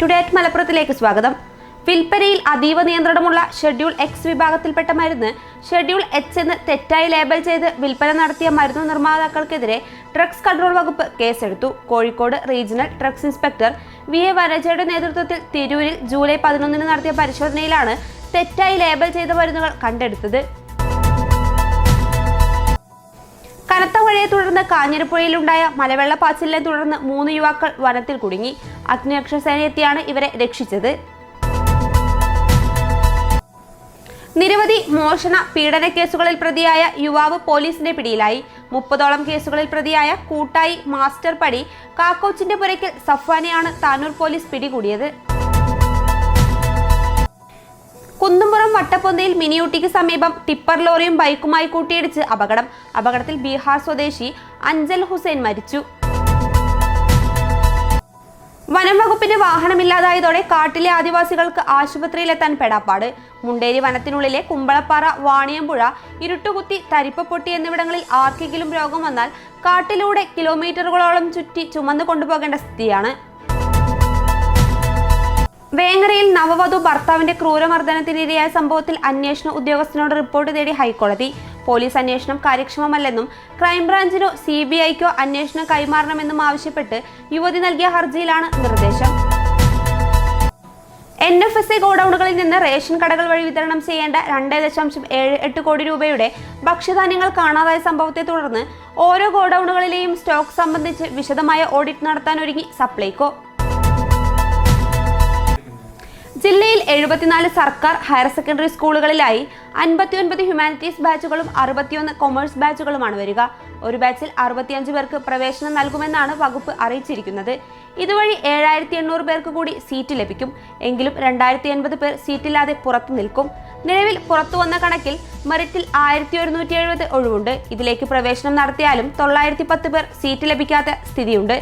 Today മലപ്പുറത്തിലേക്ക് സ്വാഗതം. വിൽപ്പനയിൽ അതീവ നിയന്ത്രണമുള്ള ഷെഡ്യൂൾ എക്സ് വിഭാഗത്തിൽപ്പെട്ട മരുന്ന് ഷെഡ്യൂൾ എച്ച് എന്ന് തെറ്റായി ലേബൽ ചെയ്ത് വിൽപ്പന നടത്തിയ മരുന്ന് നിർമ്മാതാക്കൾക്കെതിരെ ഡ്രഗ്സ് കൺട്രോൾ വകുപ്പ് കേസെടുത്തു. Kozhikode regional drugs inspector VA വനജയുടെ നേതൃത്വത്തിൽ തിരൂരിൽ ജൂലൈ 11 നടത്തിയ പരിശോധനയിലാണ് തെറ്റായി ലേബൽ ചെയ്ത മരുന്നുകൾ കണ്ടെടുത്തത്. കനത്ത മഴയെ തുടർന്ന് കാഞ്ഞിരപ്പുഴയിലുണ്ടായ മലവെള്ളപ്പാച്ചിലിനെ തുടർന്ന് 3 യുവാക്കൾ വനത്തിൽ കുടുങ്ങി. അഗ്നിരക്ഷാസേന എത്തിയാണ് ഇവരെ രക്ഷിച്ചത്. നിരവധി മോഷണ പീഡന കേസുകളിൽ പ്രതിയായ യുവാവ് പോലീസിന്റെ പിടിയിലായി. 30ഓളം കേസുകളിൽ പ്രതിയായ കൂട്ടായി മാസ്റ്റർ പടി കാക്കോച്ചിന്റെ പുരയ്ക്കൽ സഫ്വാനെയാണ് താനൂർ പോലീസ് പിടികൂടിയത്. കുന്നുംപുറം വട്ടപ്പൊന്തയിൽ മിനിയൂട്ടിക്ക് സമീപം ടിപ്പർ ലോറിയും ബൈക്കുമായി കൂട്ടിയിടിച്ച് അപകടത്തിൽ ബീഹാർ സ്വദേശി അഞ്ചൽ ഹുസൈൻ മരിച്ചു. വനം വകുപ്പിന്റെ വാഹനമില്ലാതായതോടെ കാട്ടിലെ ആദിവാസികൾക്ക് ആശുപത്രിയിലെത്താൻ പെടാപ്പാട്. മുണ്ടേരി വനത്തിനുള്ളിലെ കുമ്പളപ്പാറ, വാണിയമ്പുഴ, ഇരുട്ടുകുത്തി, തരിപ്പപ്പൊട്ടി എന്നിവിടങ്ങളിൽ ആർക്കെങ്കിലും രോഗം വന്നാൽ കാട്ടിലൂടെ കിലോമീറ്ററുകളോളം ചുറ്റി ചുമന്നു കൊണ്ടുപോകേണ്ട സ്ഥിതിയാണ്. വേങ്ങരയിൽ നവവധു ഭർത്താവിന്റെ ക്രൂരമർദ്ദനത്തിനിരയായ സംഭവത്തിൽ അന്വേഷണ ഉദ്യോഗസ്ഥനോട് റിപ്പോർട്ട് തേടി ഹൈക്കോടതി. പോലീസ് അന്വേഷണം കാര്യക്ഷമമല്ലെന്നും ക്രൈംബ്രാഞ്ചിനോ CBIക്കോ അന്വേഷണം കൈമാറണമെന്നും ആവശ്യപ്പെട്ട് യുവതി നൽകിയ ഹർജിയിലാണ് നിർദ്ദേശം. NFSA ഗോഡൌണുകളിൽ നിന്ന് റേഷൻ കടകൾ വഴി വിതരണം ചെയ്യേണ്ട 2.78 കോടി രൂപയുടെ ഭക്ഷ്യധാന്യങ്ങൾ കാണാതായ സംഭവത്തെ തുടർന്ന് ഓരോ ഗോഡൌണുകളിലെയും സ്റ്റോക്ക് സംബന്ധിച്ച് വിശദമായ ഓഡിറ്റ് നടത്താനൊരുങ്ങി സപ്ലൈകോ. ജില്ലയിൽ 74 സർക്കാർ ഹയർ സെക്കൻഡറി സ്കൂളുകളിലായി 59 ഹ്യൂമാനിറ്റീസ് ബാച്ചുകളും 61 കൊമേഴ്സ് ബാച്ചുകളുമാണ് വരിക. ഒരു ബാച്ചിൽ 65 പേർക്ക് പ്രവേശനം നൽകുമെന്നാണ് വകുപ്പ് അറിയിച്ചിരിക്കുന്നത്. ഇതുവഴി 7800 പേർക്ക് കൂടി സീറ്റ് ലഭിക്കും. എങ്കിലും 2080 പേർ സീറ്റില്ലാതെ പുറത്തു നിൽക്കും. നിലവിൽ പുറത്തുവന്ന കണക്കിൽ മെറിറ്റിൽ 1170 ഒഴിവുണ്ട്. ഇതിലേക്ക് പ്രവേശനം നടത്തിയാലും 910 പേർ സീറ്റ് ലഭിക്കാത്ത സ്ഥിതിയുണ്ട്.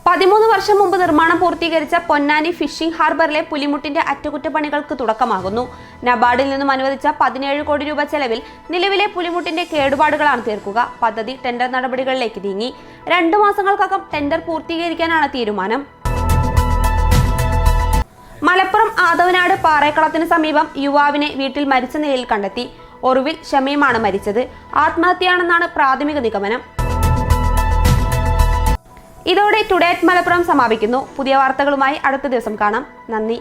13 വർഷം മുമ്പ് നിർമ്മാണം പൂർത്തീകരിച്ച പൊന്നാനി ഫിഷിംഗ് ഹാർബറിലെ പുലിമുട്ടിന്റെ അറ്റകുറ്റപ്പണികൾക്ക് തുടക്കമാകുന്നു. നബാർഡിൽ നിന്നും അനുവദിച്ച 17 കോടി രൂപ ചെലവിൽ നിലവിലെ പുലിമുട്ടിന്റെ കേടുപാടുകളാണ് തീർക്കുക. പദ്ധതി ടെൻഡർ നടപടികളിലേക്ക് നീങ്ങി. 2 മാസങ്ങൾക്കകം ടെൻഡർ പൂർത്തീകരിക്കാനാണ് തീരുമാനം. മലപ്പുറം ആദവനാട് പാറേക്കളത്തിന് സമീപം യുവാവിനെ വീട്ടിൽ മരിച്ച നിലയിൽ കണ്ടെത്തി. ഒടുവിൽ ഷമീമാണ് മരിച്ചത്. ആത്മഹത്യയാണെന്നാണ് പ്രാഥമിക നിഗമനം. ഇതോടെ ടുഡേ മലപ്പുറം സമാപിക്കുന്നു. പുതിയ വാർത്തകളുമായി അടുത്ത ദിവസം കാണാം. നന്ദി.